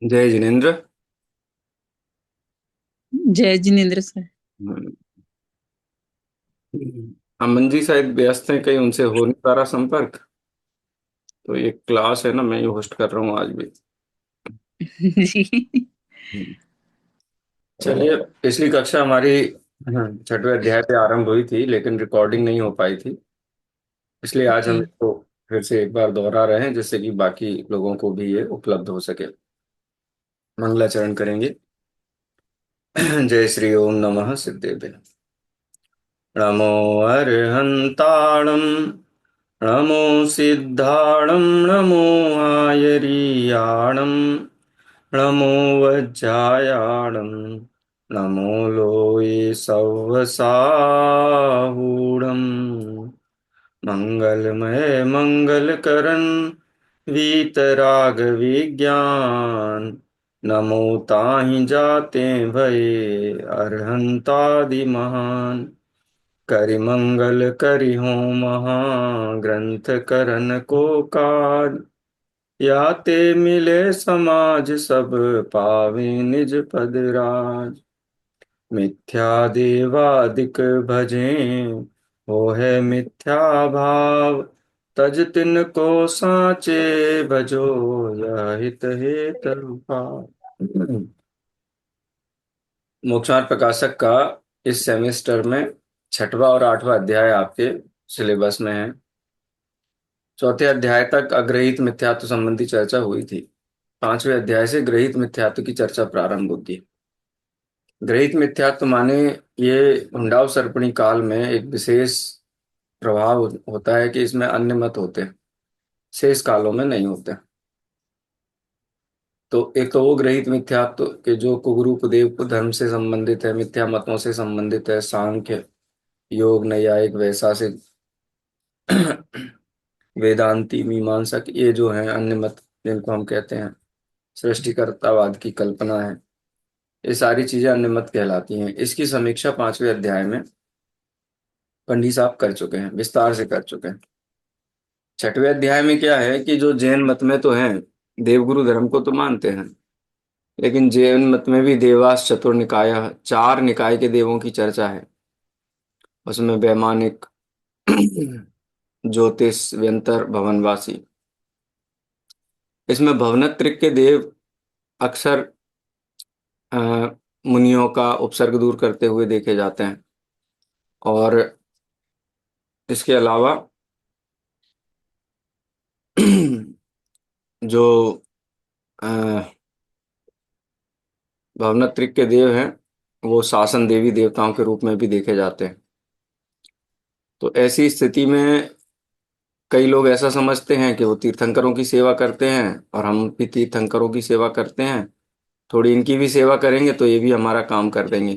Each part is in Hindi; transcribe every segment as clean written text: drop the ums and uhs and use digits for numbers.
जय जिनेन्द्र। जय जिनेन्द्र सर। अमन जी शायद व्यस्त हैं, कहीं उनसे हो नहीं पा रहा संपर्क। तो ये क्लास है ना, मैं ही होस्ट कर रहा हूँ आज भी। जी। चलिए, पिछली कक्षा हमारी छठवें अध्याय पे आरंभ हुई थी, लेकिन रिकॉर्डिंग नहीं हो पाई थी। इसलिए आज हम ओके। इसको फिर से एक बार दोहरा रहे हैं, जिससे कि बाकी लोगों को भी ये उपलब्ध हो सके। मंगलाचरण करेंगे। जय श्री ओम नमः सिद्धेभ्य। नमो अर्हंताणं, नमो सिद्धाणं, नमो आयरीयाणं, नमो वज्रायाणं, नमो लोये सव्वसाहूणम्। मंगलमय मंगलकरण वीतराग विज्ञान, नमो ताहि जाते भये अरहंतादि महान। करि मंगल करि हो महाग्रंथ करन को काज, या ते मिले समाज सब पावे निज पद राज। मिथ्या देवादिक भजे, हो है मिथ्या भाव, तज तिन को साचे भजो, यह हित हेतु भाव। मोक्षार्थ प्रकाशक का इस सेमेस्टर में छठवां और आठवां अध्याय आपके सिलेबस में है। चौथे अध्याय तक अग्रहित मिथ्यात्व संबंधी चर्चा हुई थी। पांचवें अध्याय से ग्रहित मिथ्यात्व की चर्चा प्रारंभ होती है। ग्रहित मिथ्यात्व माने ये हुंडाव सर्पणी काल में एक विशेष प्रभाव होता है कि इसमें अन्य मत होते हैं, शेष कालों में नहीं होते। तो एक तो वो ग्रहित मिथ्यात्व के जो कुगुरु देव धर्म से संबंधित है, मिथ्या मतों से संबंधित है, सांख्य योग नैयायिक वैशेषिक वेदांती मीमांसक, ये जो है अन्य मत जिनको हम कहते हैं, सृष्टिकर्तावाद की कल्पना है, ये सारी चीजें अन्य मत कहलाती हैं। इसकी समीक्षा पांचवें अध्याय में पंडित साहब कर चुके हैं, विस्तार से कर चुके हैं। छठवें अध्याय में क्या है कि जो जैन मत में तो हैं, देवगुरु धर्म को तो मानते हैं, लेकिन जैन मत में भी देवास चतुर्निकाय, चार निकाय के देवों की चर्चा है। उसमें वैमानिक, ज्योतिष, व्यंतर, भवनवासी। इसमें भवनत्रिक के देव अक्सर अ, मुनियों का उपसर्ग दूर करते हुए देखे जाते हैं। और इसके अलावा जो अ, भवनत्रिक के देव हैं, वो शासन देवी देवताओं के रूप में भी देखे जाते हैं। तो ऐसी स्थिति में कई लोग ऐसा समझते हैं कि वो तीर्थंकरों की सेवा करते हैं और हम भी तीर्थंकरों की सेवा करते हैं, थोड़ी इनकी भी सेवा करेंगे तो ये भी हमारा काम कर देंगे।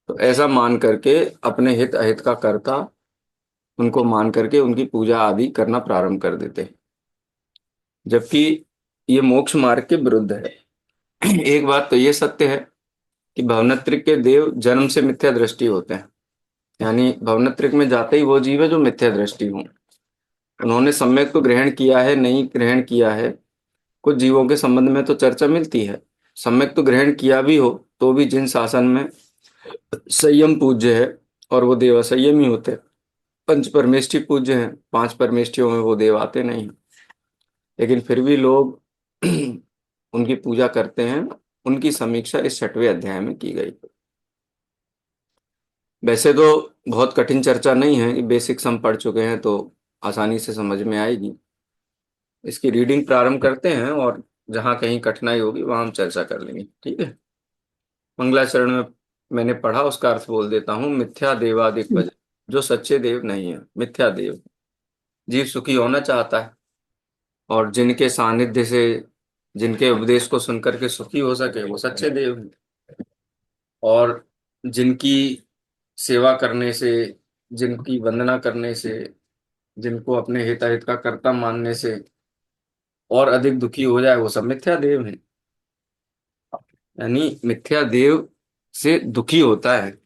तो ऐसा मान करके अपने हित अहित का कर्ता उनको मान करके उनकी पूजा आदि करना प्रारंभ कर देते हैं, जबकि ये मोक्ष मार्ग के विरुद्ध है। एक बात तो ये सत्य है कि भवनत्रिक के देव जन्म से मिथ्या दृष्टि होते हैं, यानी भवनत्रिक में जाते ही वो जीव है जो मिथ्या दृष्टि हो। उन्होंने सम्यक तो ग्रहण किया है, नहीं ग्रहण किया है, कुछ जीवों के संबंध में तो चर्चा मिलती है। सम्यक तो ग्रहण किया भी हो तो भी जिन शासन में संयम पूज्य है, और वो देव असंयमी होते हैं। पंच परमेष्ठी पूज्य हैं, पांच परमेष्ठियों में वो देव आते नहीं हैं, लेकिन फिर भी लोग उनकी पूजा करते हैं। उनकी समीक्षा इस छठवें अध्याय में की गई। वैसे तो बहुत कठिन चर्चा नहीं है, कि बेसिक्स हम पढ़ चुके हैं तो आसानी से समझ में आएगी। इसकी रीडिंग प्रारंभ करते हैं, और जहां कहीं कठिनाई होगी वहां हम चर्चा कर लेंगे, ठीक है। मंगलाचरण में मैंने पढ़ा, उसका अर्थ बोल देता हूँ। मिथ्या देवादिक भजन, जो सच्चे देव नहीं है, मिथ्या देव। जीव सुखी होना चाहता है, और जिनके सानिध्य से, जिनके उपदेश को सुनकर के सुखी हो सके, वो सच्चे देव हैं। और जिनकी सेवा करने से, जिनकी वंदना करने से, जिनको अपने हिताहित का कर्ता मानने से और अधिक दुखी हो जाए, वो सब मिथ्या देव हैं। यानी मिथ्या देव से दुखी होता है,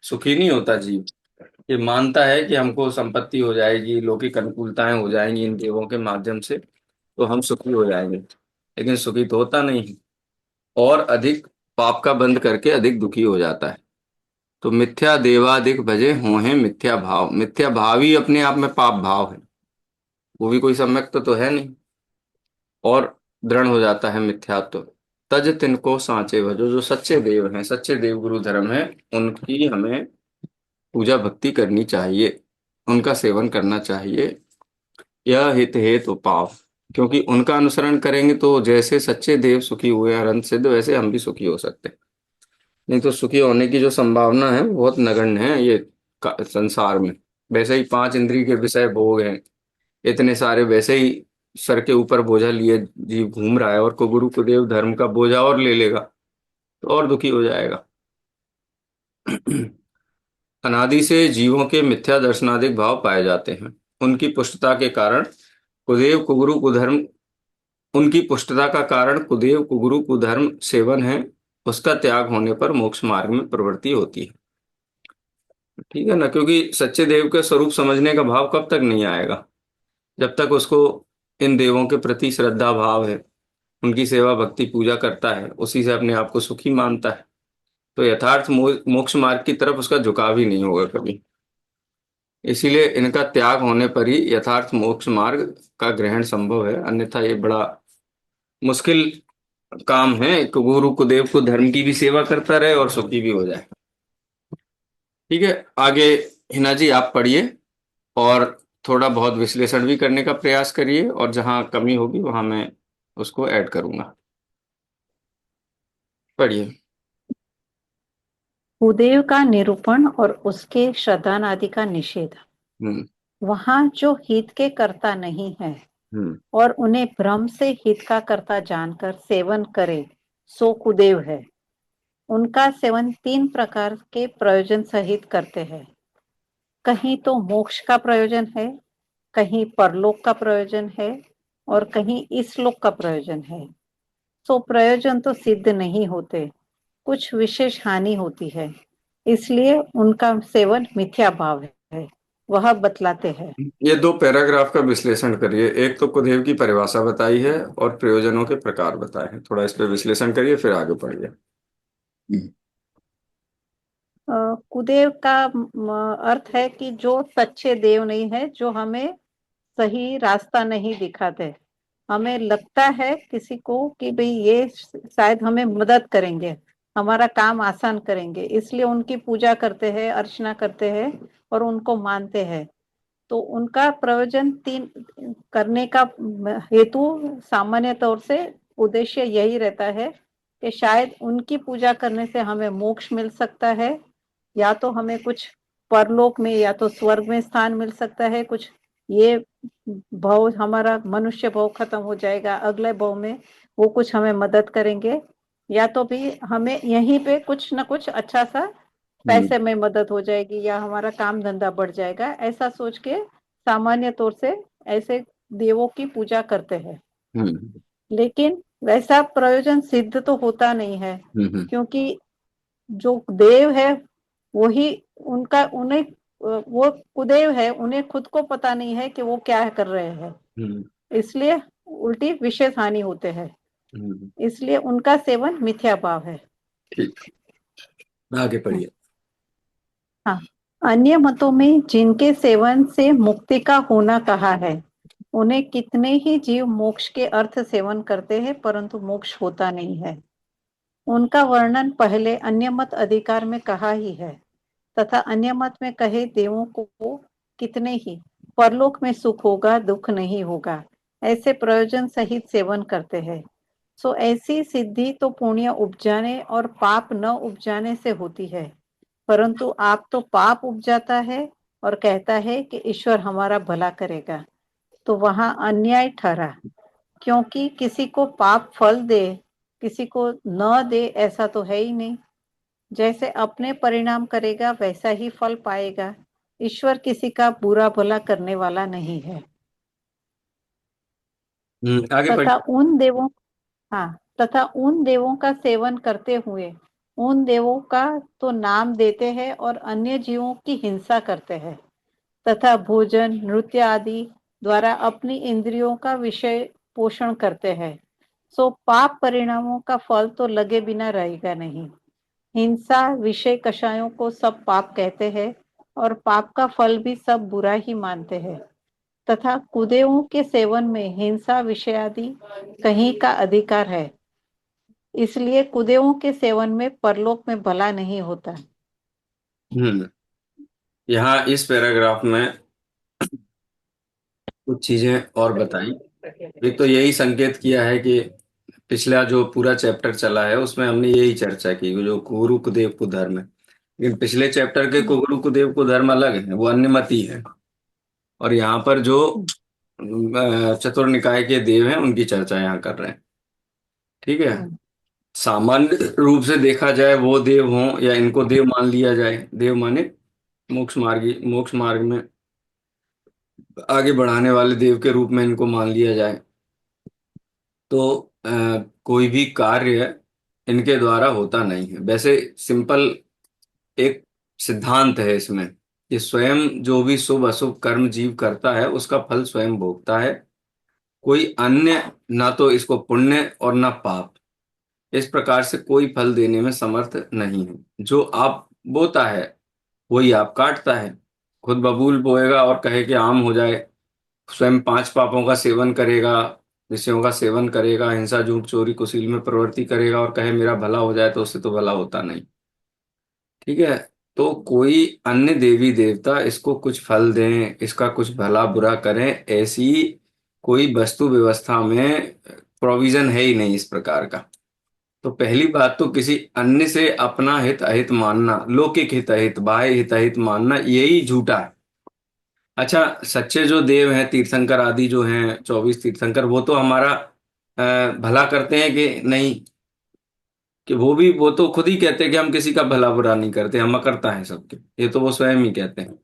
सुखी नहीं होता जीव। ये मानता है कि हमको संपत्ति हो जाएगी, लौकिक अनुकूलताएं हो जाएंगी इन देवों के माध्यम से, तो हम सुखी हो जाएंगे। लेकिन सुखी तो होता नहीं है, और अधिक पाप का बंध करके अधिक दुखी हो जाता है। तो मिथ्या देवादिक भजे हों मिथ्या भाव, मिथ्या भाव ही अपने आप में पाप भाव है, वो भी कोई सम्यक तो है नहीं, और दृढ़ हो जाता है मिथ्यात्व। तज तिनको सांचे भजो, जो सच्चे देव हैं, सच्चे देव गुरु धर्म है, उनकी हमें पूजा भक्ति करनी चाहिए, उनका सेवन करना चाहिए। यह हित हेतु पाप, क्योंकि उनका अनुसरण करेंगे तो जैसे सच्चे देव सुखी हुए अनंत सिद्ध, वैसे हम भी सुखी हो सकते हैं। नहीं तो सुखी होने की जो संभावना है वो बहुत नगण्य है ये संसार में। वैसे ही पांच इंद्रिय के विषय भोग हैं इतने सारे, वैसे ही सर के ऊपर बोझा लिए जीव घूम रहा है, और को गुरु कुदेव धर्म का बोझा और ले लेगा तो और दुखी हो जाएगा। अनादि से जीवों के मिथ्या दर्शनादिक भाव पाए जाते हैं, उनकी पुष्टता के कारण कुदेव कुगुरु कुधर्म, उनकी पुष्टता का कारण कुदेव कुगुरु कुधर्म सेवन है, उसका त्याग होने पर मोक्ष मार्ग में प्रवृत्ति होती है। ठीक है ना, क्योंकि सच्चे देव के स्वरूप समझने का भाव कब तक नहीं आएगा, जब तक उसको इन देवों के प्रति श्रद्धा भाव है, उनकी सेवा भक्ति पूजा करता है, उसी से अपने आप को सुखी मानता है, तो यथार्थ मोक्ष मार्ग की तरफ उसका झुकाव ही नहीं होगा कभी। इसीलिए इनका त्याग होने पर ही यथार्थ मोक्ष मार्ग का ग्रहण संभव है, अन्यथा ये बड़ा मुश्किल काम है कि गुरु को देव को धर्म की भी सेवा करता रहे और सुखी भी हो जाए। ठीक है, आगे हिना जी आप पढ़िए, और थोड़ा बहुत विश्लेषण भी करने का प्रयास करिए, और जहां कमी होगी वहां मैं उसको ऐड करूंगा। पढ़िए। भूदेव का निरूपण और उसके श्रद्धान आदि का निषेध। हम्म। वहां जो हित के कर्ता नहीं है हम्म। और उन्हें भ्रम से हित का कर्ता जानकर सेवन करे, सो कुदेव है। उनका सेवन तीन प्रकार के प्रयोजन सहित करते हैं। कहीं तो मोक्ष का प्रयोजन है, कहीं परलोक का प्रयोजन है, और कहीं इस लोक का प्रयोजन है। सो प्रयोजन तो सिद्ध नहीं होते, कुछ विशेष हानि होती है, इसलिए उनका सेवन मिथ्या भाव है, वह बतलाते हैं। ये दो पैराग्राफ का विश्लेषण करिए, एक तो कुदेव की परिभाषा बताई है और प्रयोजनों के प्रकार बताए हैं, थोड़ा इस पे विश्लेषण करिए फिर आगे पढ़िए। कुदेव का अर्थ है कि जो सच्चे देव नहीं है, जो हमें सही रास्ता नहीं दिखाते। हमें लगता है किसी को कि भाई ये शायद हमें मदद करेंगे, हमारा काम आसान करेंगे, इसलिए उनकी पूजा करते हैं, अर्चना करते हैं और उनको मानते हैं। तो उनका प्रयोजन तीन करने का हेतु सामान्य तौर से उद्देश्य यही रहता है कि शायद उनकी पूजा करने से हमें मोक्ष मिल सकता है, या तो हमें कुछ परलोक में या तो स्वर्ग में स्थान मिल सकता है, कुछ ये भव हमारा मनुष्य भव खत्म हो जाएगा, अगले भव में वो कुछ हमें मदद करेंगे, या तो भी हमें यहीं पे कुछ ना कुछ अच्छा सा पैसे में मदद हो जाएगी, या हमारा काम धंधा बढ़ जाएगा, ऐसा सोच के सामान्य तौर से ऐसे देवों की पूजा करते हैं। लेकिन वैसा प्रयोजन सिद्ध तो होता नहीं है, क्योंकि जो देव है वही उनका उन्हें वो कुदेव है, उन्हें खुद को पता नहीं है कि वो क्या कर रहे हैं, इसलिए उल्टी विशेष हानि होते हैं, इसलिए उनका सेवन मिथ्या भाव है। ठीक, आगे पढ़िए। हाँ, अन्य मतों में जिनके सेवन से मुक्ति का होना कहा है, उन्हें कितने ही जीव मोक्ष के अर्थ सेवन करते हैं परंतु मोक्ष होता नहीं है। उनका वर्णन पहले अन्य मत अधिकार में कहा ही है, तथा अन्य मत में कहे देवों को कितने ही परलोक में सुख होगा, दुख नहीं होगा, ऐसे प्रयोजन सहित सेवन करते हैं। सो ऐसी सिद्धि तो पुण्य उपजाने और पाप न उपजाने से होती है, परंतु आप तो पाप उपजाता है और कहता है कि ईश्वर हमारा भला करेगा, तो वहां अन्याय ठहरा, क्योंकि किसी को पाप फल दे, किसी को न दे, ऐसा तो है ही नहीं। जैसे अपने परिणाम करेगा वैसा ही फल पाएगा। ईश्वर किसी का बुरा भला करने वाला नहीं है। आगे तथा पढ़िए। उन देवों हाँ तथा उन देवों का सेवन करते हुए उन देवों का तो नाम देते हैं और अन्य जीवों की हिंसा करते हैं, तथा भोजन नृत्य आदि द्वारा अपनी इंद्रियों का विषय पोषण करते हैं। सो पाप परिणामों का फल तो लगे बिना रहेगा नहीं। हिंसा, विषय कषायों को सब पाप कहते हैं और पाप का फल भी सब बुरा ही मानते हैं। तथा कुदेवों के सेवन में हिंसा, विषय आदि कहीं का अधिकार है। इसलिए कुदेवों के सेवन में परलोक में भला नहीं होता। हम्म। यहाँ इस पैराग्राफ में कुछ चीजें और बताई। एक तो यही संकेत किया है कि पिछला जो पूरा चैप्टर चला है उसमें हमने यही चर्चा की कि जो कुरु कुदेव कुधर्म है, लेकिन पिछले चैप्टर के कुरु कुदेव कुधर्म अलग है, वो अन्यमति है। और यहाँ पर जो चतुर निकाय के देव हैं उनकी चर्चा यहाँ कर रहे हैं। ठीक है। सामान्य रूप से देखा जाए वो देव हों या इनको देव मान लिया जाए, देव माने मोक्ष मार्ग में आगे बढ़ाने वाले देव के रूप में इनको मान लिया जाए, तो कोई भी कार्य इनके द्वारा होता नहीं है। वैसे सिंपल एक सिद्धांत है इसमें कि स्वयं जो भी शुभ अशुभ कर्म जीव करता है उसका फल स्वयं भोगता है। कोई अन्य ना तो इसको पुण्य और ना पाप इस प्रकार से कोई फल देने में समर्थ नहीं है। जो आप बोता है वही आप काटता है। खुद बबूल बोएगा और कहे कि आम हो जाए, स्वयं पांच पापों का सेवन करेगा, विषयों का सेवन करेगा, हिंसा झूठ चोरी कुशील में प्रवृत्ति करेगा और कहे मेरा भला हो जाए, तो उससे तो भला होता नहीं। ठीक है। तो कोई अन्य देवी देवता इसको कुछ फल दें, इसका कुछ भला बुरा करें, ऐसी कोई वस्तु व्यवस्था में प्रोविजन है ही नहीं इस प्रकार का। तो पहली बात तो किसी अन्य से अपना हित अहित मानना, लौकिक हित अहित बाह्य हित अहित मानना, यही झूठा है। अच्छा, सच्चे जो देव हैं तीर्थंकर आदि जो हैं 24 तीर्थंकर, वो तो हमारा भला करते हैं कि नहीं? कि वो तो खुद ही कहते हैं कि हम किसी का भला बुरा नहीं करते, हम करता है सबके, ये तो वो स्वयं ही कहते हैं।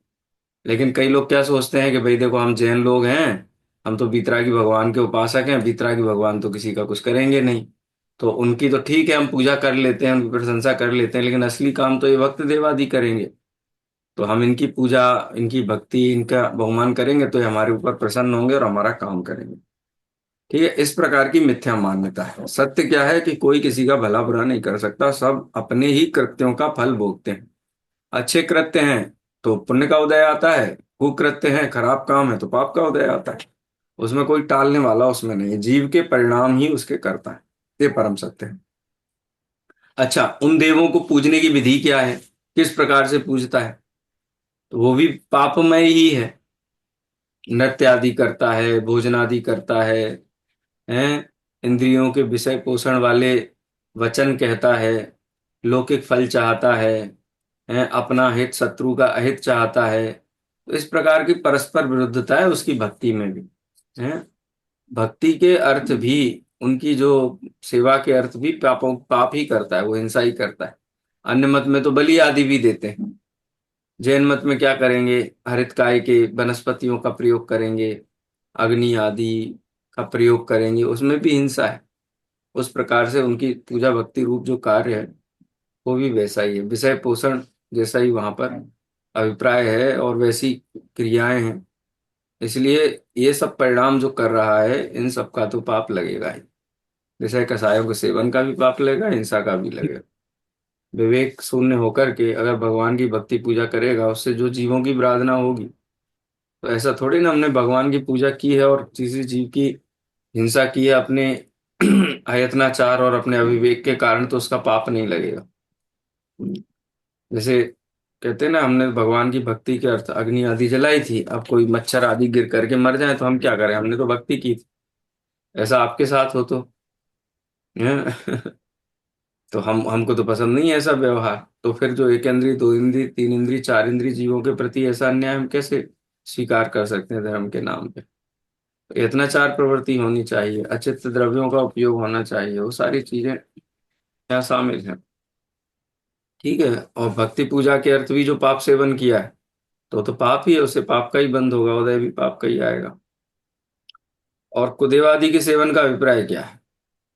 लेकिन कई लोग क्या सोचते हैं कि भाई देखो हम जैन लोग हैं, हम तो बीतरागी भगवान के उपासक हैं, बीतरागी भगवान तो किसी का कुछ करेंगे नहीं। तो उनकी तो ठीक है, हम पूजा कर लेते हैं, उनकी प्रशंसा कर लेते हैं, लेकिन असली काम तो ये भक्त देवादि करेंगे। तो हम इनकी पूजा, इनकी भक्ति, इनका बहुमान करेंगे तो ये हमारे ऊपर प्रसन्न होंगे और हमारा काम करेंगे। ठीक है। इस प्रकार की मिथ्या मान्यता है। सत्य क्या है कि कोई किसी का भला बुरा नहीं कर सकता, सब अपने ही कृत्यों का फल भोगते हैं। अच्छे कृत्य हैं तो पुण्य का उदय आता है, कुकृत्य हैं, खराब काम है तो पाप का उदय आता है। उसमें कोई टालने वाला उसमें नहीं है, जीव के परिणाम ही उसके करता है। ये परम सत्य है। अच्छा, उन देवों को पूजने की विधि क्या है, किस प्रकार से पूजता है? तो वो भी पापमय ही है। नृत्य आदि करता है, भोजन आदि करता हैं, इंद्रियों के विषय पोषण वाले वचन कहता है, लौकिक फल चाहता है, अपना हित शत्रु का अहित चाहता है। तो इस प्रकार की परस्पर विरुद्धता है उसकी भक्ति में भी है। भक्ति के अर्थ भी, उनकी जो सेवा के अर्थ भी पाप ही करता है, वो हिंसा ही करता है। अन्य मत में तो बलि आदि भी देते हैं। जैन मत में क्या करेंगे, हरित काय के वनस्पतियों का प्रयोग करेंगे, अग्नि आदि का प्रयोग करेंगे, उसमें भी हिंसा है। उस प्रकार से उनकी पूजा भक्ति रूप जो कार्य है वो भी वैसा ही है, विषय पोषण जैसा ही वहां पर अभिप्राय है और वैसी क्रियाएं हैं। इसलिए ये सब परिणाम जो कर रहा है इन सब का तो पाप लगेगा ही। विषय कसायों के सेवन का भी पाप लगेगा, हिंसा का भी लगेगा। विवेक शून्य होकर के अगर भगवान की भक्ति पूजा करेगा, उससे जो जीवों की प्रार्थना होगी, तो ऐसा थोड़ी ना हमने भगवान की पूजा की है और किसी जीव की हिंसा की है अपने अयत्नाचार और अपने अविवेक के कारण, तो उसका पाप नहीं लगेगा। जैसे कहते हैं ना, हमने भगवान की भक्ति के अर्थ अग्नि आदि जलाई थी, अब कोई मच्छर आदि गिर करके मर जाए तो हम क्या करें, हमने तो भक्ति की थी। ऐसा आपके साथ हो तो हैं? तो हमको तो पसंद नहीं है ऐसा व्यवहार। तो फिर जो एक इंद्री, दो इंद्री, तीन इंद्री, चार इंद्री जीवों के प्रति ऐसा अन्याय हम कैसे स्वीकार कर सकते हैं धर्म के नाम पे? तो यत्नाचार प्रवृत्ति होनी चाहिए, अचित द्रव्यों का उपयोग होना चाहिए, वो सारी चीजें यहाँ शामिल हैं। ठीक है। और भक्ति पूजा के अर्थ भी जो पाप सेवन किया है तो पाप ही है, उससे पाप का ही बंद होगा, उदय भी पाप का ही आएगा। और कुदेवादि के सेवन का अभिप्राय क्या है,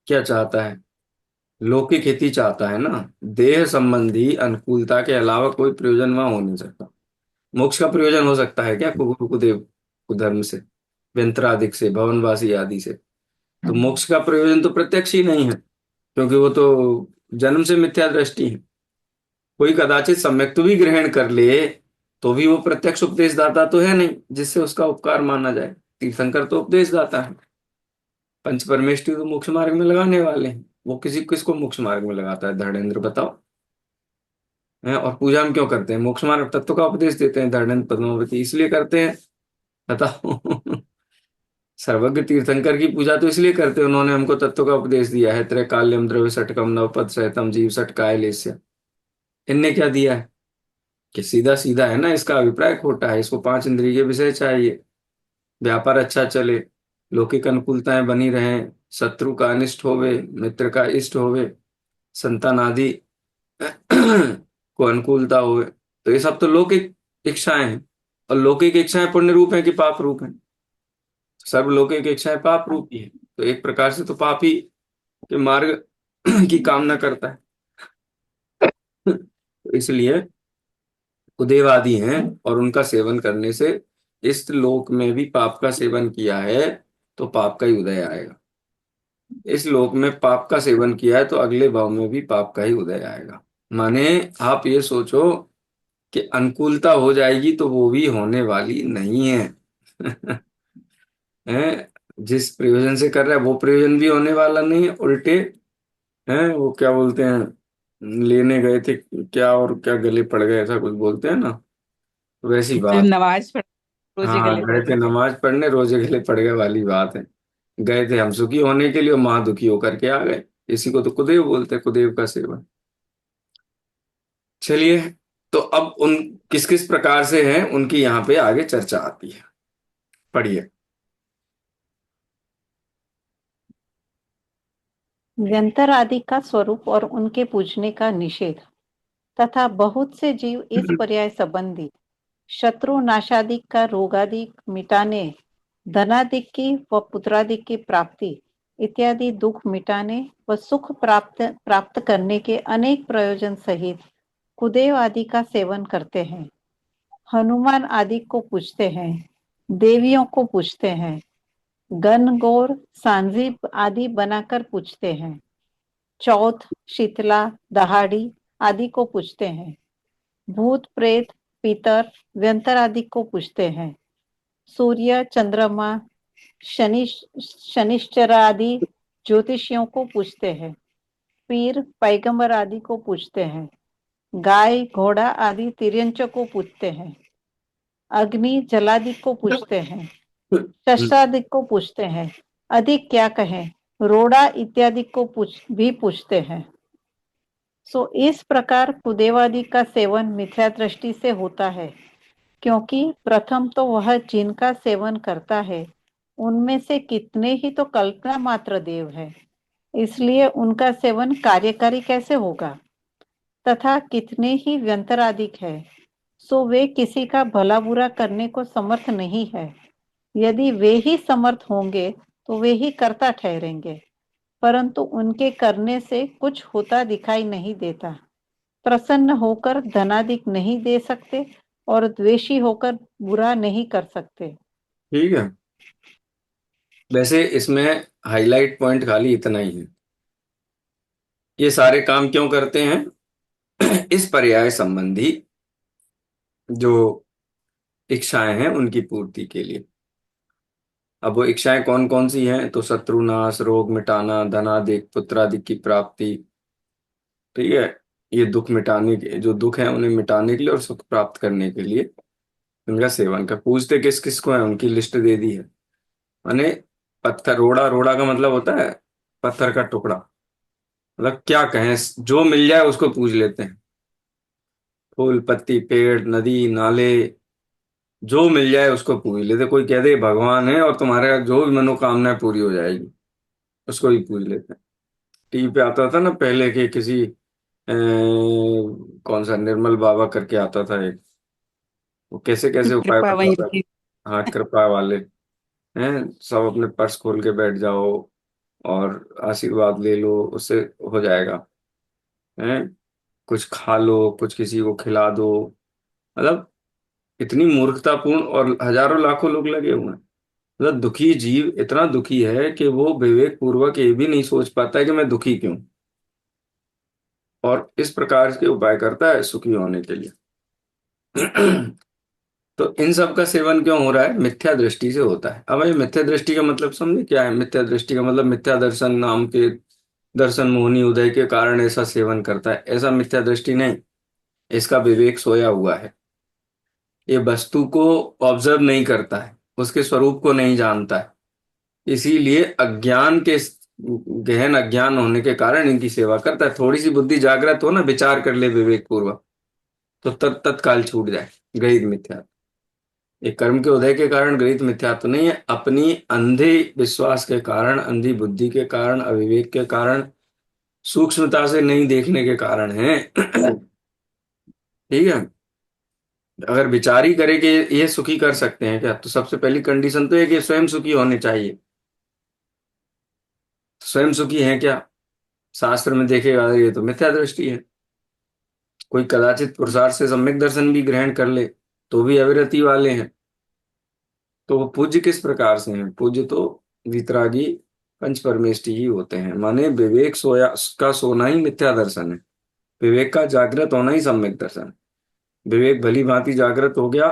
क्या चाहता है? लौकिक हित ही चाहता है ना। देह संबंधी अनुकूलता के अलावा कोई प्रयोजन वहां हो नहीं सकता। मोक्ष का प्रयोजन हो सकता है क्या गुरु कुदेव कुधर्म से, व्यंत्रादिक से, भवनवासी आदि से? तो मोक्ष का प्रयोजन तो प्रत्यक्ष ही नहीं है, क्योंकि वो तो जन्म से मिथ्या दृष्टि है। कोई कदाचित सम्यक तो भी ग्रहण कर ले, तो भी वो प्रत्यक्ष उपदेशदाता तो है नहीं जिससे उसका उपकार माना जाए। तीर्थंकर तो उपदेशदाता है। पंच परमेष्टि तो मोक्ष मार्ग में लगाने वाले हैं। वो किसी किसको मोक्ष मार्ग में लगाता है धर्मेंद्र, बताओ। हैं? और पूजा हम क्यों करते हैं? मोक्ष मार्ग तत्व का उपदेश देते हैं धर्मेंद्र पद्मावती, इसलिए करते हैं, बताओ। सर्वज्ञ तीर्थंकर की पूजा तो इसलिए करते हैं, उन्होंने हमको तत्व का उपदेश दिया है। त्रैकाल्यम द्रव्य षटकम नवपद सहितम जीव षटकाय लेस्य। इनने क्या दिया है? कि सीधा सीधा है ना, इसका अभिप्राय खोटा है, इसको पांच इंद्रिय के विषय चाहिए, व्यापार अच्छा चले, लौकिक अनुकूलताएं बनी रहें, शत्रु का अनिष्ट होवे, मित्र का इष्ट होवे, संतान आदि को अनुकूलता होवे। तो ये सब तो लौकिक इच्छाएं हैं। और लौकिक इच्छाएं पुण्य रूप है कि पाप रूप है? सर्व लौकिक इच्छाएं पाप रूप ही है। तो एक प्रकार से तो पाप ही के मार्ग की कामना करता है। तो इसलिए कुदेवादी हैं, और उनका सेवन करने से इस लोक में भी पाप का सेवन किया है तो पाप का ही उदय आएगा। इस लोक में पाप का सेवन किया है तो अगले भाव में भी पाप का ही उदय आएगा। माने आप ये सोचो कि अनुकूलता हो जाएगी तो वो भी होने वाली नहीं है। हैं? जिस प्रयोजन से कर रहा है वो प्रयोजन भी होने वाला नहीं है, उल्टे हैं वो क्या बोलते हैं, लेने गए थे क्या और क्या गले पड़ गए, ऐसा कुछ बोलते हैं ना, वैसी फिर बात। नमाज पढ़ रोजे हाँ, गले गए पड़ थे गए। नमाज पढ़ने, रोजे गले पड़ गए वाली बात है। गए थे हम सुखी होने के लिए और महा दुखी होकर के आ गए। इसी को तो कुदेव बोलते हैं, कुदेव का सेवन। चलिए, तो अब उन किस किस प्रकार से हैं उनकी यहाँ पे आगे चर्चा आती है, पढ़िए। व्यंतर आदि का स्वरूप और उनके पूजने का निषेध तथा बहुत से जीव इस पर्याय संबंधी शत्रु नाशादि का रोगादि मिटाने, धनादि की व पुत्रादि की प्राप्ति इत्यादि दुख मिटाने व सुख प्राप्त प्राप्त करने के अनेक प्रयोजन सहित कुदेव आदि का सेवन करते हैं। हनुमान आदि को पूजते हैं, देवियों को पूजते हैं, गण गौर सांझी आदि बनाकर पूजते हैं, चौथ, शीतला, दहाड़ी आदि को पूजते हैं, भूत प्रेत, पितर, व्यंतर आदि को पूजते हैं, सूर्य, चंद्रमा, शनि, शनिश्चर आदि ज्योतिषियों को पूजते हैं, पीर, पैगंबर आदि को पूजते हैं, गाय, घोड़ा आदि तिर्यंचों को पूजते हैं, अग्नि, जलादि को पूजते हैं, शस्त्रादि को पूजते हैं, अधिक क्या कहें, रोड़ा इत्यादि को भी पूजते हैं। इस प्रकार कुदेवादि का सेवन मिथ्या दृष्टि से होता है, क्योंकि प्रथम तो वह जिनका सेवन करता है उनमें से कितने ही तो कल्पना मात्र देव है, इसलिए उनका सेवन कार्यकारी कैसे होगा। तथा कितने ही व्यंतराधिक है, वे किसी का भला बुरा करने को समर्थ नहीं है। यदि वे ही समर्थ होंगे तो वे ही कर्ता ठहरेंगे, परंतु उनके करने से कुछ होता दिखाई नहीं देता। प्रसन्न होकर धनाधिक नहीं दे सकते और द्वेषी होकर बुरा नहीं कर सकते। ठीक है, वैसे इसमें हाईलाइट पॉइंट खाली इतना ही है, ये सारे काम क्यों करते हैं? इस पर्याय संबंधी जो इच्छाएं हैं उनकी पूर्ति के लिए। अब वो इच्छाएं कौन कौन सी हैं? तो शत्रुनाश, रोग मिटाना, धनादिक, पुत्रादिक की प्राप्ति, ठीक है, ये दुख मिटाने के, जो दुख है उन्हें मिटाने के लिए और सुख प्राप्त करने के लिए इनका सेवन कर। पूछते किस किस को है उनकी लिस्ट दे दी है। माने पत्थर, रोड़ा, रोड़ा का मतलब होता है पत्थर का टुकड़ा। मतलब क्या कहें, जो मिल जाए उसको पूज लेते हैं। फूल पत्ती, पेड़, नदी, नाले, जो मिल जाए उसको पूज लेते। कोई कह दे भगवान है और तुम्हारे जो भी मनोकामना पूरी हो जाएगी, उसको ही पूज लेते हैं। टीवी पे आता था ना पहले के किसी कौन सा निर्मल बाबा करके आता था एक, वो कैसे कैसे उपाय कृपा वहीं बताता रुकी। था। हाँ, कृपा वाले हैं, सब अपने पर्स खोल के बैठ जाओ और आशीर्वाद ले लो, उससे हो जाएगा। हैं, कुछ खा लो, कुछ किसी को खिला दो। मतलब इतनी मूर्खतापूर्ण, और हजारों लाखों लोग लगे हुए हैं। मतलब दुखी जीव इतना दुखी है कि वो विवेक पूर्वक ये भी नहीं सोच पाता है कि मैं दुखी क्यों, और इस प्रकार के उपाय करता है सुखी होने के लिए। तो इन सब का सेवन क्यों हो रहा है? मिथ्या दृष्टि से होता है। अब ये मिथ्या दृष्टि का मतलब समझे क्या है? मिथ्या दृष्टि का मतलब मिथ्या दर्शन नाम के दर्शन मोहनी उदय के कारण ऐसा सेवन करता है, ऐसा मिथ्या दृष्टि नहीं। इसका विवेक सोया हुआ है, ये वस्तु को ऑब्जर्व नहीं करता है, उसके स्वरूप को नहीं जानता है, इसीलिए अज्ञान के, गहन अज्ञान होने के कारण इनकी सेवा करता है। थोड़ी सी बुद्धि जागृत हो ना, विचार कर ले विवेक पूर्वक, तो तत्काल छूट जाए गृहीत मिथ्या। ये कर्म के उदय के कारण गृहीत मिथ्यात्व नहीं है, अपनी अंधे विश्वास के कारण, अंधी बुद्धि के कारण, अविवेक के कारण, सूक्ष्मता से नहीं देखने के कारण है। ठीक है। अगर विचार ही करे कि ये सुखी कर सकते हैं क्या, तो सबसे पहली कंडीशन तो है कि स्वयं सुखी होने चाहिए। स्वयं सुखी है क्या? शास्त्र में देखेगा ये तो मिथ्या दृष्टि है। कोई कदाचित पुरुषार्थ से सम्यक दर्शन भी ग्रहण कर ले तो भी अविरति वाले हैं। तो वो पूज्य किस प्रकार से हैं? पूज्य तो वितरागी पंच परमेष्टि ही होते हैं। माने विवेक सोया का सोना ही मिथ्या दर्शन है, विवेक का जागृत होना ही सम्यक दर्शन है। विवेक भली भांति जागृत हो गया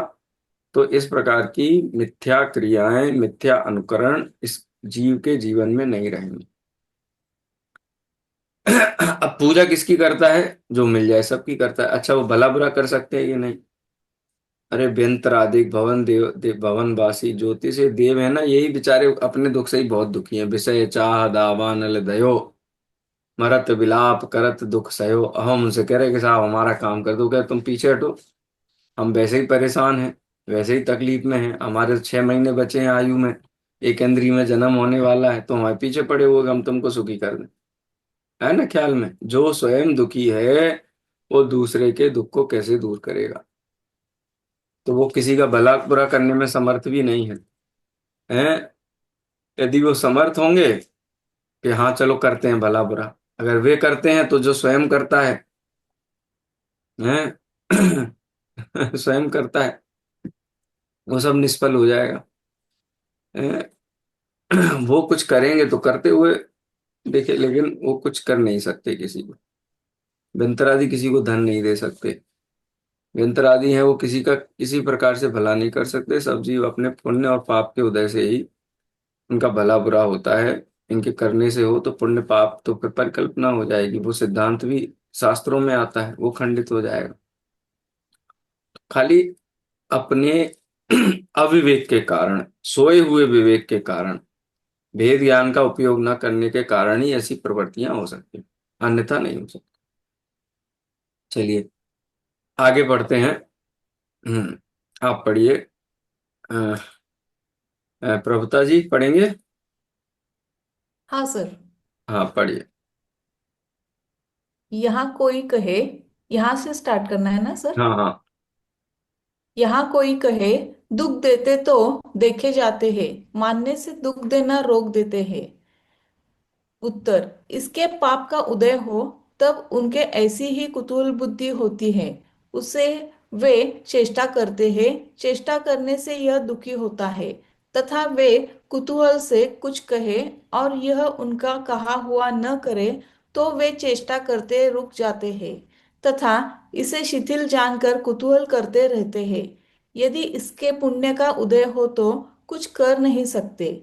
तो इस प्रकार की मिथ्या क्रियाएं, मिथ्या अनुकरण इस जीव के जीवन में नहीं रहेंगे। अब पूजा किसकी करता है? जो मिल जाए सबकी करता है। अच्छा, वो भला बुरा कर सकते हैं कि नहीं? अरे व्यंतरादिक भवन भवन वासी ज्योति से देव है ना, यही बेचारे अपने दुख से ही बहुत दुखी हैं। विषय चाह दावा नल दयो, मरत विलाप करत दुख सयो। हम उनसे कह रहे कि साहब हमारा काम कर दो, क्या तुम पीछे हटो, हम वैसे ही परेशान हैं, वैसे ही तकलीफ में हैं, हमारे 6 महीने बचे हैं आयु में, एक इंद्री में जन्म होने वाला है, तो हमारे पीछे पड़े हुए कि हम तुमको सुखी कर दें। है ना ख्याल में? जो स्वयं दुखी है वो दूसरे के दुख को कैसे दूर करेगा? तो वो किसी का भला बुरा करने में समर्थ भी नहीं है। हैं? यदि वो समर्थ होंगे कि हाँ चलो करते हैं भला बुरा, अगर वे करते हैं तो जो स्वयं करता है, हैं? स्वयं करता है, वो सब निष्फल हो जाएगा। हैं? वो कुछ करेंगे तो करते हुए देखे, लेकिन वो कुछ कर नहीं सकते किसी को। व्यंतरादि किसी को धन नहीं दे सकते। व्यंतरादि है वो किसी का किसी प्रकार से भला नहीं कर सकते। सब जीव अपने पुण्य और पाप के उदय से ही उनका भला बुरा होता है। इनके करने से हो तो पुण्य पाप तो फिर परिकल्पना हो जाएगी, वो सिद्धांत भी शास्त्रों में आता है, वो खंडित हो जाएगा। खाली अपने अविवेक के कारण, सोए हुए विवेक के कारण, भेद ज्ञान का उपयोग न करने के कारण ही ऐसी प्रवृत्तियां हो सकती हैं, अन्यथा नहीं हो सकती। चलिए आगे बढ़ते हैं। आप पढ़िए। अ, प्रभुता जी पढ़ेंगे? हाँ सर। हाँ पढ़िए। यहाँ कोई कहे, यहाँ से स्टार्ट करना है ना सर? हाँ हाँ। यहाँ कोई कहे, दुख देते तो देखे जाते हैं, मानने से दुख देना रोक देते हैं। उत्तर, इसके पाप का उदय हो तब उनके ऐसी ही कुतूहल बुद्धि होती है, उसे वे चेष्टा करते हैं, चेष्टा करने से यह दुखी होता है, तथा वे कुतूहल से कुछ कहे और यह उनका कहा हुआ न करे तो वे चेष्टा करते रुक जाते हैं, तथा इसे शिथिल जानकर कुतूहल करते रहते हैं। यदि इसके पुण्य का उदय हो तो कुछ कर नहीं सकते।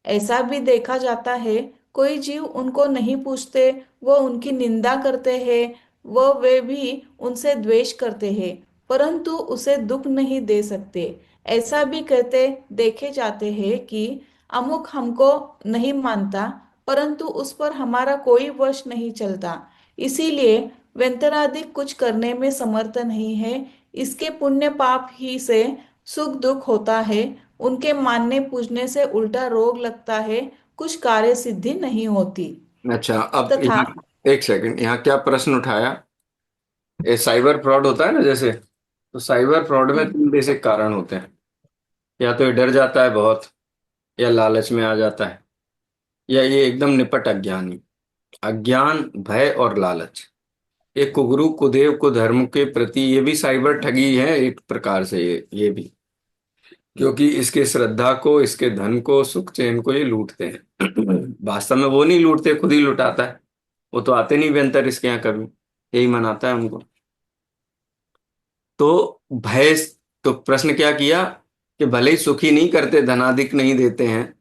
ऐसा भी देखा जाता है, कोई जीव उनको नहीं पूछते, वो उनकी निंदा करते हैं, वो वे भी उनसे द्वेष करते हैं, परंतु उसे दुख नहीं दे सकते। ऐसा भी कहते देखे जाते हैं कि अमुक हमको नहीं मानता, परंतु उस पर हमारा कोई वश नहीं चलता, इसीलिए व्यंतराधिक कुछ करने में समर्थ नहीं है। इसके पुण्य पाप ही से सुख दुख होता है, उनके मानने पूजने से उल्टा रोग लगता है, कुछ कार्य सिद्धि नहीं होती। अच्छा, अब तथा यहाँ एक सेकंड, यहाँ क्या प्रश्न उठाया? ये साइबर फ्रॉड होता है ना जैसे, तो साइबर फ्रॉड में हम्म, 3 बेसिक कारण होते हैं। या तो ये डर जाता है बहुत, या लालच में आ जाता है, या ये एकदम निपट अज्ञानी। अज्ञान, भय और लालच, ये कुगुरु कुदेव कुधर्म के प्रति, ये भी साइबर ठगी है एक प्रकार से। ये भी क्योंकि इसके श्रद्धा को, इसके धन को, सुख चैन को ये लूटते हैं। वास्तव में वो नहीं लूटते, खुद ही लुटाता है। वो तो आते नहीं व्यंतर इसके यहाँ कभी, यही मनाता है उनको। तो भय, तो प्रश्न क्या किया कि भले ही सुखी नहीं करते, धनाधिक नहीं देते हैं,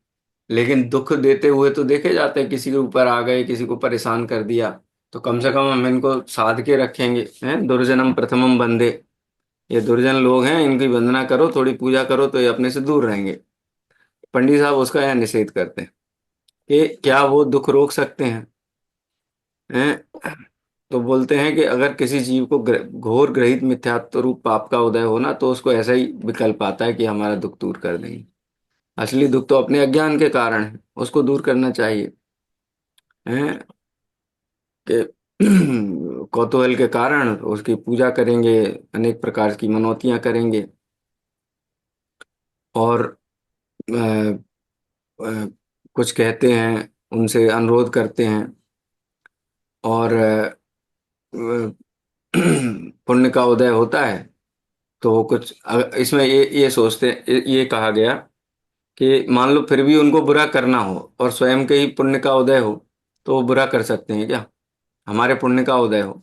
लेकिन दुख देते हुए तो देखे जाते हैं। किसी के ऊपर आ गए, किसी को परेशान कर दिया, तो कम से कम हम इनको साध के रखेंगे। हैं, दुर्जनम प्रथमम बंदे, ये दुर्जन लोग हैं, इनकी वंदना करो, थोड़ी पूजा करो, तो ये अपने से दूर रहेंगे। पंडित साहब उसका यह निषेध करते हैं कि क्या वो दुख रोक सकते हैं? हैं, तो बोलते हैं कि अगर किसी जीव को घोर ग्रहित मिथ्यात्व रूप पाप का उदय हो ना, तो उसको ऐसा ही विकल्प आता है कि हमारा दुख दूर कर देंगे। असली दुख तो अपने अज्ञान के कारण है, उसको दूर करना चाहिए। हैं कि कौतूहल के कारण उसकी पूजा करेंगे, अनेक प्रकार की मनौतियां करेंगे, और अ, अ, कुछ कहते हैं, उनसे अनुरोध करते हैं, और पुण्य का उदय होता है। तो वो कुछ इसमें ये सोचते हैं, ये कहा गया कि मान लो फिर भी उनको बुरा करना हो और स्वयं के ही पुण्य का उदय हो, तो वो बुरा कर सकते हैं क्या? हमारे पुण्य का उदय हो,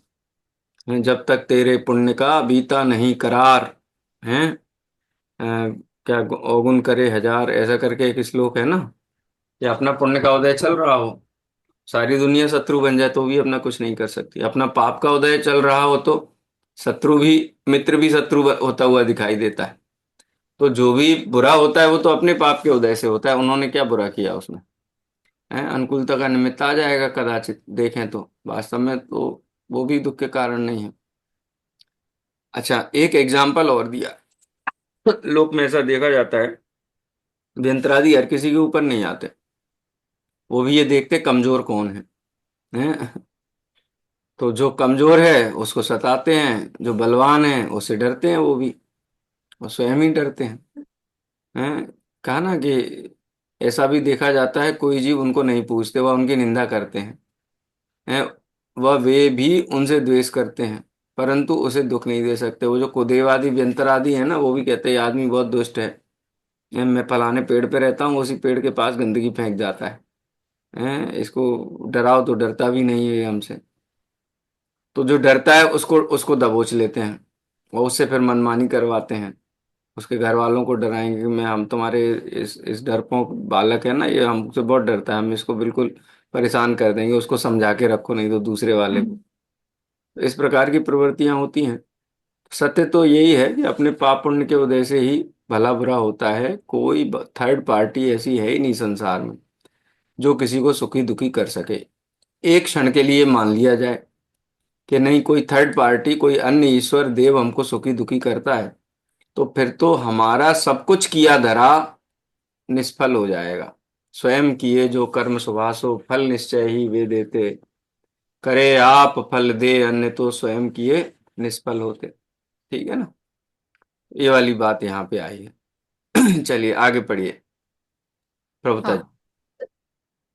जब तक तेरे पुण्य का बीता नहीं करार, हैं, क्या अवगुण करे हजार, ऐसा करके एक श्लोक है ना, कि अपना पुण्य का उदय चल रहा हो, सारी दुनिया शत्रु बन जाए तो भी अपना कुछ नहीं कर सकती। अपना पाप का उदय चल रहा हो तो शत्रु भी, मित्र भी शत्रु होता हुआ दिखाई देता है। तो जो भी बुरा होता है वो तो अपने पाप के उदय से होता है। उन्होंने क्या बुरा किया उसमें? है, अनुकूलता का निमित्त आ जाएगा कदाचित, देखें तो वास्तव में तो वो भी दुख के कारण नहीं है। अच्छा, एक एग्जाम्पल और दिया। लोक में ऐसा देखा जाता है, व्यंतरादि हर किसी के ऊपर नहीं आते, वो भी ये देखते कमजोर कौन है। हैं? तो जो कमजोर है उसको सताते हैं, जो बलवान है उससे डरते हैं, वो भी, वो स्वयं ही डरते हैं। हैं? कहा ना कि ऐसा भी देखा जाता है, कोई जीव उनको नहीं पूछते, वह उनकी निंदा करते हैं। हैं? वह वे भी उनसे द्वेष करते हैं, परंतु उसे दुख नहीं दे सकते। वो जो कुदेवादि व्यंतरादि है ना, वो भी कहते हैं "ये आदमी बहुत दुष्ट है, मैं फलाने पेड़ पे रहता हूँ, उसी पेड़ के पास गंदगी फेंक जाता है। इसको डराओ तो डरता भी नहीं है हमसे"। तो जो डरता है उसको उसको दबोच लेते हैं, और उससे फिर मनमानी करवाते हैं। उसके घर वालों को डराएंगे कि मैं, हम तुम्हारे इस डरपोक बालक है ना, ये हमसे बहुत डरता है, हम इसको बिल्कुल परेशान कर देंगे, उसको समझा के रखो नहीं तो दूसरे वाले को। तो इस प्रकार की प्रवृत्तियां होती हैं। सत्य तो यही है कि अपने पाप पुण्य के उदय से ही भला बुरा होता है। कोई थर्ड पार्टी ऐसी है ही नहीं संसार में जो किसी को सुखी दुखी कर सके। एक क्षण के लिए मान लिया जाए कि नहीं, कोई थर्ड पार्टी, कोई अन्य ईश्वर देव हमको सुखी दुखी करता है, तो फिर तो हमारा सब कुछ किया धरा निष्फल हो जाएगा। स्वयं किए जो कर्म सुभासो, फल निश्चय ही वे देते, करे आप फल दे अन्य तो स्वयं किए निष्फल होते। ठीक है ना? ये वाली बात यहाँ पे आई है। चलिए आगे पढ़िए प्रभुता जी। हाँ।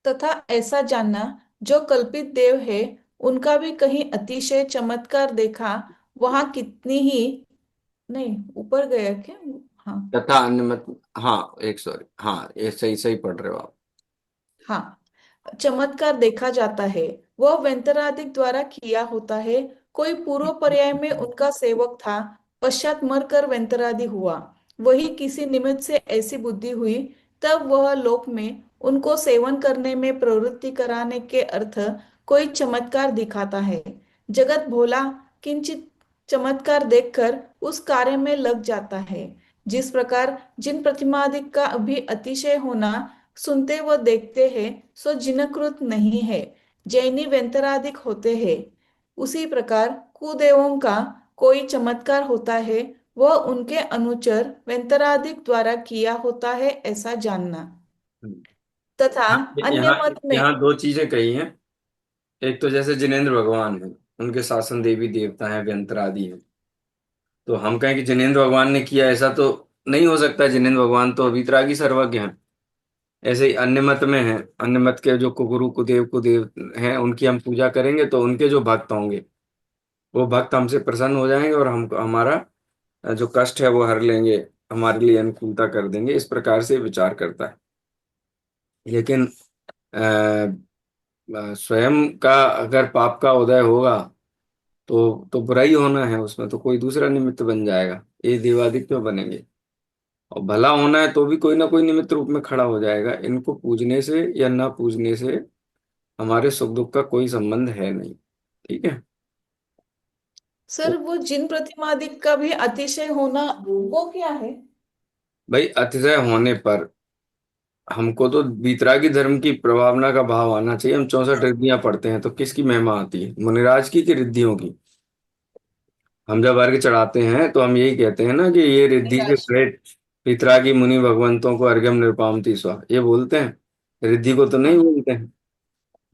तथा ऐसा जानना, जो कल्पित देव है उनका भी कहीं अतिशय चमत्कार देखा, वहां कितनी ही, नहीं ऊपर गया क्या? हाँ। तथा अन्य मत, हाँ एक सॉरी, हाँ ये सही सही पढ़ रहे हो आप। हाँ, चमत्कार देखा जाता है, वह व्यंतरादिक द्वारा किया होता है। कोई पूर्व पर्याय में उनका सेवक था, पश्चात मरकर व्यंतरादि हुआ। वही किसी निमित्त से ऐसी बुद्धि हुई, तब वह लोक में उनको सेवन करने में प्रवृत्ति कराने के अर्थ कोई चमत्कार दिखाता है। जगत भोला किंचित चमत्कार देखकर उस कार्य में लग जाता है। जिस प्रकार जिन प्रतिमादिक का भी अतिशय होना सुनते व देखते हैं, सो जिनकृत नहीं है, जैनी व्यंतरादिक होते हैं। उसी प्रकार कुदेवों का कोई चमत्कार होता है, वह उनके अनुचर व्यंतरादिक द्वारा किया होता है, ऐसा जानना। तथा अन्य यहाँ मत में, यहाँ दो चीजें कही हैं। एक तो जैसे जिनेंद्र भगवान है, उनके शासन देवी देवता हैं, व्यंतरादि हैं। तो हम कहें कि जिनेंद्र भगवान ने किया, ऐसा तो नहीं हो सकता। जिनेंद्र भगवान तो वीतरागी सर्वज्ञ हैं। ऐसे ही अन्य मत में है, अन्य मत के जो कुगुरु कुदेव कुदेव हैं, उनकी हम पूजा करेंगे तो उनके जो भक्त होंगे, वो भक्त हमसे प्रसन्न हो जाएंगे और हम, हमारा जो कष्ट है वो हर लेंगे, हमारे लिए अनुकूलता कर देंगे, इस प्रकार से विचार करता है। लेकिन स्वयं का अगर पाप का उदय होगा तो बुराई होना है, उसमें तो कोई दूसरा निमित्त बन जाएगा, ये देवादिक क्यों बनेंगे। और भला होना है तो भी कोई ना कोई निमित्त रूप में खड़ा हो जाएगा। इनको पूजने से या ना पूजने से हमारे सुख दुख का कोई संबंध है नहीं। ठीक है। सर वो जिन प्रतिमादिक का भी अतिशय होना वो क्या है? भाई अतिशय होने पर हमको तो वीतरागी धर्म की प्रभावना का भाव आना चाहिए। हम 64 रिद्धियां पढ़ते हैं तो किसकी महिमा आती है, मुनिराज की कि रिद्धियों की। हम जब अर्घ चढ़ाते हैं तो हम यही कहते हैं ना कि ये रिद्धि से निराश। श्रेष्ठ वीतरागी मुनि भगवंतों को अर्घ्यम निरुपामति स्वा, ये बोलते हैं। रिद्धि को तो नहीं हाँ। बोलते हैं।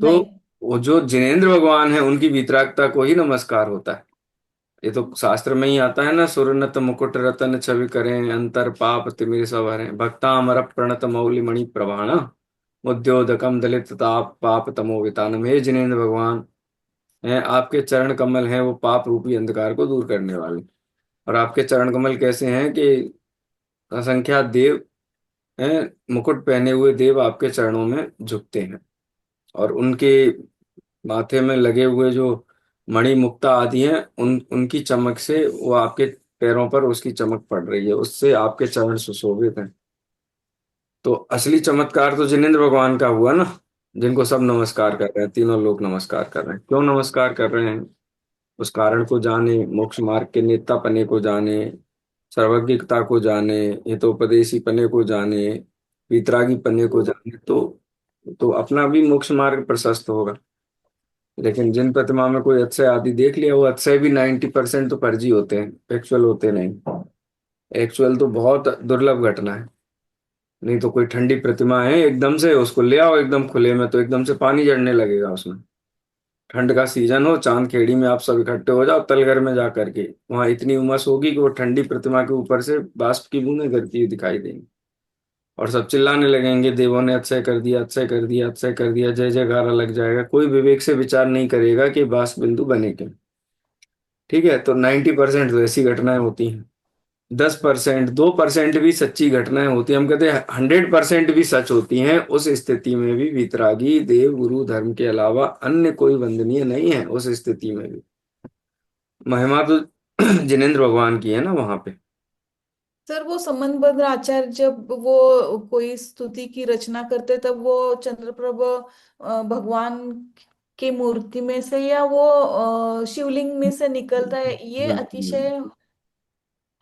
तो नहीं। वो जो जिनेंद्र भगवान है उनकी वीतरागता को ही नमस्कार होता है। ये तो शास्त्र में ही आता है ना, सुरनत मुकुट रतन छवि करें अंतर पाप तिमिर सब हरें भक्तामर प्रणत मौलि मणि प्रभाण उद्योदकम दलित ताप पाप तमोवितानम। हे जिनेंद्र भगवान हैं, आपके चरण कमल हैं वो पाप रूपी अंधकार को दूर करने वाले। और आपके चरण कमल कैसे हैं कि असंख्यात देव हैं, मुकुट पहने हुए देव आपके चरणों में झुकते हैं। और उनके माथे में लगे हुए जो मणि मुक्ता आदि हैं, उनकी चमक से वो आपके पैरों पर उसकी चमक पड़ रही है, उससे आपके चरण सुशोभित हैं। तो असली चमत्कार तो जिनेंद्र भगवान का हुआ ना, जिनको सब नमस्कार कर रहे हैं, तीनों लोग नमस्कार कर रहे हैं। क्यों नमस्कार कर रहे हैं, उस कारण को जाने, मोक्ष मार्ग के नेता पने को जाने, सर्वज्ञता को जाने, हितोपदेशी पने को जाने, वितरागी पने को जाने, तो अपना भी मोक्ष मार्ग प्रशस्त होगा। लेकिन जिन प्रतिमा में कोई अक्षय आदि देख लिया, वो अक्षय भी 90% तो फर्जी होते हैं, एक्चुअल होते नहीं। एक्चुअल तो बहुत दुर्लभ घटना है। नहीं तो कोई ठंडी प्रतिमा है एकदम से उसको ले आओ एकदम खुले में, तो एकदम से पानी जड़ने लगेगा उसमें। ठंड का सीजन हो, चांद खेड़ी में आप सब इकट्ठे हो जाओ तलघर में जा करके, वहां इतनी उमस होगी कि वो ठंडी प्रतिमा के ऊपर से बाष्प की बूंदें गिरती हुई दिखाई देंगी। और सब चिल्लाने लगेंगे, देवों ने अक्षय कर दिया, अक्षय कर दिया, अक्षय कर दिया, जय जयकारा लग जाएगा। कोई विवेक से विचार नहीं करेगा कि बाष्प बिंदु बने क्यों। ठीक है। तो 90% तो ऐसी घटनाएं होती हैं। 10%, 2% भी सच्ची घटनाएं होती हैं। हम कहते हैं 100% भी सच होती हैं। उस स्थिति में भी वितरागी देव गुरु धर्म के अलावा अन्य कोई वंदनीय नहीं है। उस स्थिति में भी महिमा तो जिनेंद्र भगवान की है ना वहां पे। सर वो संबंधभद्र आचार्य जब वो कोई स्तुति की रचना करते तब वो चंद्रप्रभ भगवान की मूर्ति में से या वो शिवलिंग में से निकलता है, ये बिल्कुल। अतिशय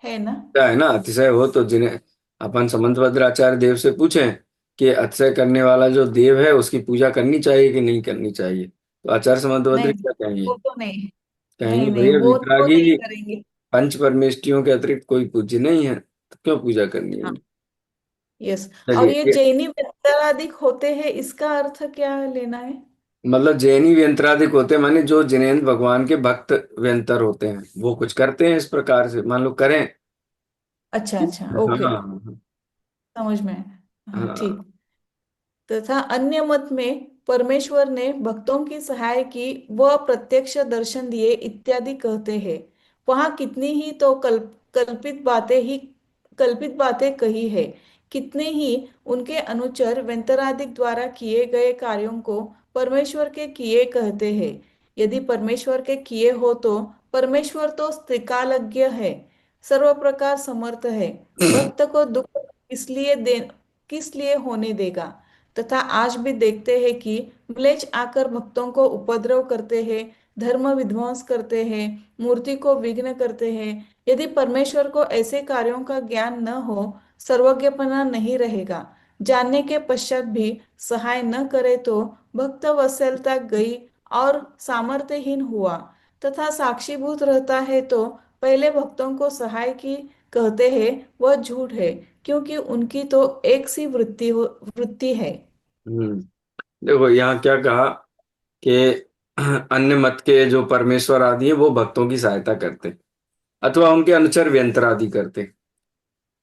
है ना? क्या है ना, अतिशय हो तो जिन्हें अपन संबंधभद्र आचार्य देव से पूछें कि अतिशय करने वाला जो देव है उसकी पूजा करनी चाहिए कि नहीं करनी चाहिए, तो आचार्य संबंधभद्र नहीं, क्या कहेंगे। वो तो नहीं। कहेंगे नहीं नहीं, भैया वो तो नहीं वितरागी करेंगे। पंच परमेष्टियों के अतिरिक्त कोई पूज्य नहीं है, तो क्यों पूजा करनी है। हाँ। यस। और चलिए ये जैनी व्यक्ताधिक होते हैं, इसका अर्थ क्या लेना है? मतलब जैनी व्यंतराधिक होते हैं, माने जो जिनेंद्र भगवान के भक्त व्यंतर होते हैं, वो कुछ करते हैं इस प्रकार से, मान लो करें। अच्छा अच्छा, हाँ ओके। हाँ समझ में आया। हाँ, हाँ। ठीक। तथा अन्य मत में परमेश्वर ने भक्तों की सहाय की, वह प्रत्यक्ष दर्शन दिए इत्यादि कहते हैं। वहां कितनी ही तो कल्पित बातें कही है। कितने ही उनके अनुचर वेंतरादिक द्वारा किए गए कार्यों को परमेश्वर के किए कहते हैं। यदि परमेश्वर के किए हो तो परमेश्वर तो त्रिकालज्ञ है, सर्व प्रकार समर्थ है। भक्त को दुख किस लिए होने देगा? तथा आज भी देखते हैं कि म्लेच्छ आकर भक्तों को उपद्रव करते हैं, धर्म विध्वंस करते हैं, मूर्ति को विघ्न करते हैं। यदि परमेश्वर को ऐसे कार्यों का ज्ञान न हो, सर्वज्ञपना नहीं रहेगा। जानने के पश्चात भी सहाय न करे तो भक्त वत्सलता गई और सामर्थ्यहीन हुआ। तथा साक्षीभूत रहता है तो पहले भक्तों को सहाय की कहते हैं, वह झूठ है, क्योंकि उनकी तो एक सी वृत्ति है। हम्म। देखो यहाँ क्या कहा कि अन्य मत के जो परमेश्वर आदि है वो भक्तों की सहायता करते अथवा उनके अनुचर व्यंतर आदि करते।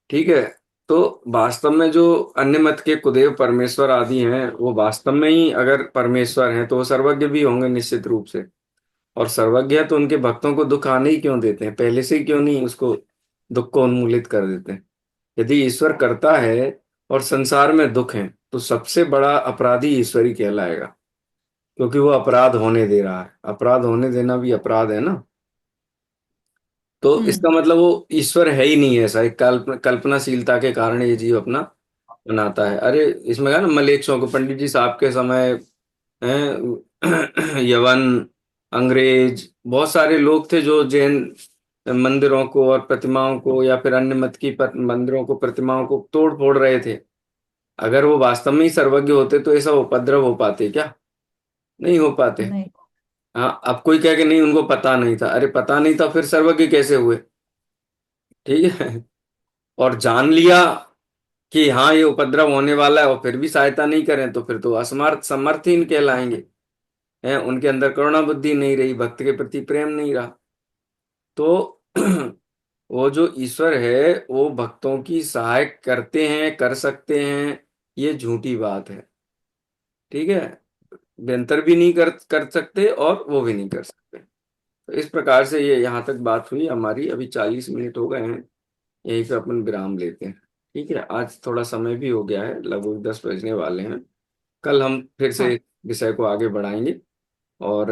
ठीक है। तो वास्तव में जो अन्य मत के कुदेव परमेश्वर आदि हैं वो वास्तव में ही अगर परमेश्वर हैं तो वो सर्वज्ञ भी होंगे निश्चित रूप से। और सर्वज्ञ है तो उनके भक्तों को दुख आने ही क्यों देते हैं, पहले से ही क्यों नहीं उसको दुख को उन्मूलित कर देते हैं। यदि ईश्वर करता है और संसार में दुख है तो सबसे बड़ा अपराधी ईश्वर ही कहलाएगा, क्योंकि वो अपराध होने दे रहा है। अपराध होने देना भी अपराध है ना। तो इसका मतलब वो ईश्वर है ही नहीं, ऐसा एक कल्पनाशीलता के कारण ये जीव अपना बनाता है। अरे इसमें क्या ना, मलेच्छों को पंडित जी साहब के समय यवन, अंग्रेज, बहुत सारे लोग थे जो जैन मंदिरों को और प्रतिमाओं को या फिर अन्य मत की मंदिरों को, प्रतिमाओं को तोड़ फोड़ रहे थे। अगर वो वास्तव में ही सर्वज्ञ होते तो ऐसा उपद्रव हो पाते क्या? नहीं हो पाते। नहीं। हाँ, अब कोई कहे कि नहीं उनको पता नहीं था, अरे पता नहीं था फिर सर्वज्ञ कैसे हुए? ठीक है। और जान लिया कि हाँ ये उपद्रव होने वाला है और फिर भी सहायता नहीं करें तो फिर तो असमर्थ समर्थहीन कहलाएंगे। हैं, उनके अंदर करुणा बुद्धि नहीं रही, भक्त के प्रति प्रेम नहीं रहा। तो वो जो ईश्वर है वो भक्तों की सहायता करते हैं, कर सकते हैं, ये झूठी बात है। ठीक है। बेहतर भी नहीं कर सकते और वो भी नहीं कर सकते। तो इस प्रकार से ये यहाँ तक बात हुई हमारी। अभी 40 मिनट हो गए हैं, यहीं पे अपन विराम लेते हैं। ठीक है, आज थोड़ा समय भी हो गया है, लगभग 10 बजने वाले हैं। कल हम फिर से हाँ। इस विषय को आगे बढ़ाएंगे। और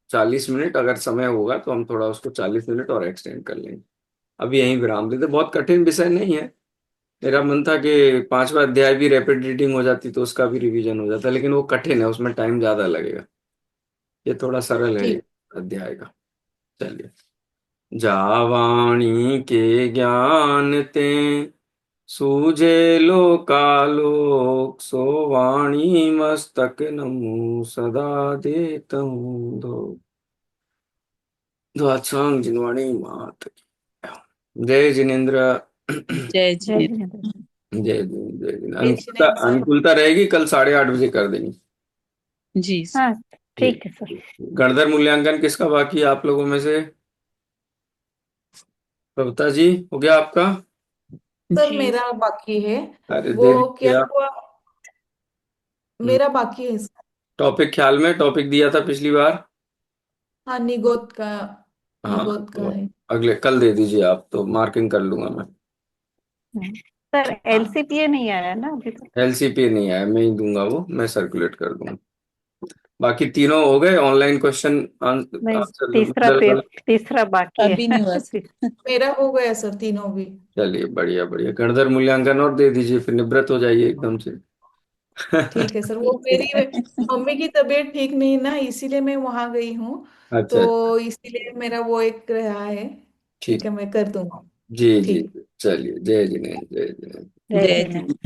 40 मिनट अगर समय होगा तो हम थोड़ा उसको 40 मिनट और एक्सटेंड कर लेंगे। अभी यहीं विराम लेते। बहुत कठिन विषय नहीं है। मेरा मन था कि 5वां अध्याय भी रैपिड रीडिंग हो जाती तो उसका भी रिवीजन हो जाता, लेकिन वो कठिन है, उसमें टाइम ज्यादा लगेगा। ये थोड़ा सरल है ये ठीक। अध्याय का। चलिए। जावाणी के ज्ञान ते सूझे लोकालोक, सो वाणी मस्तक नमु सदा देतहूँ धो। द्वादशांग जिनवाणी मात की। जय जिनेन्द्र। जय जय जिनेन्द्र। जिनेन्द्र। जय जिनेन्द्र, जय जिनेन्द्र। जय अनुकूलता जिनेन्द्र सर। अनुकूलता रहेगी, कल 8:30 बजे कर देंगे। जी हाँ, ठीक। ठीक है सर। गणधर मूल्यांकन किसका बाकी है आप लोगों में से? कविता जी, हो गया आपका? सर जी। मेरा बाकी है। अरे वो देरी क्या किया। हुआ, मेरा बाकी है सर। टॉपिक ख्याल में, टॉपिक दिया था पिछली बार। हाँ, निगोद का। हाँ, निगोद का तो है। अगले कल दे दीजिए आप, तो मार्किंग कर लूंगा मैं। सर हाँ। एलसीपीए नहीं आया ना अभी तक। एलसीपी नहीं आया, मैं ही दूंगा, वो मैं सर्कुलेट कर दूंगा। बाकी तीनों हो गए ऑनलाइन क्वेश्चन नहीं, आंसर मॉडल वाला। तीसरा बाकी अभी नहीं हुआ है। सर। मेरा हो गया सर, तीनों भी। चलिए, बढ़िया बढ़िया। गणधर मूल्यांकन और दे दीजिए, फिर निवृत्त हो जाइए एकदम से। ठीक है सर, वो ठीक है मेरी सर। मम्मी की तबीयत ठीक नहीं ना, इसीलिए मैं वहां गई हूँ। अच्छा अच्छा। तो इसीलिए मेरा वो एक रहा है। ठीक ठीक। है, मैं कर दूंगा। जी जी ठीक। जी। चलिए, जय जिनेन्द्र, जय जिनेन्द्र। जय जय जिनेन्द्र। जिनेन्द्र।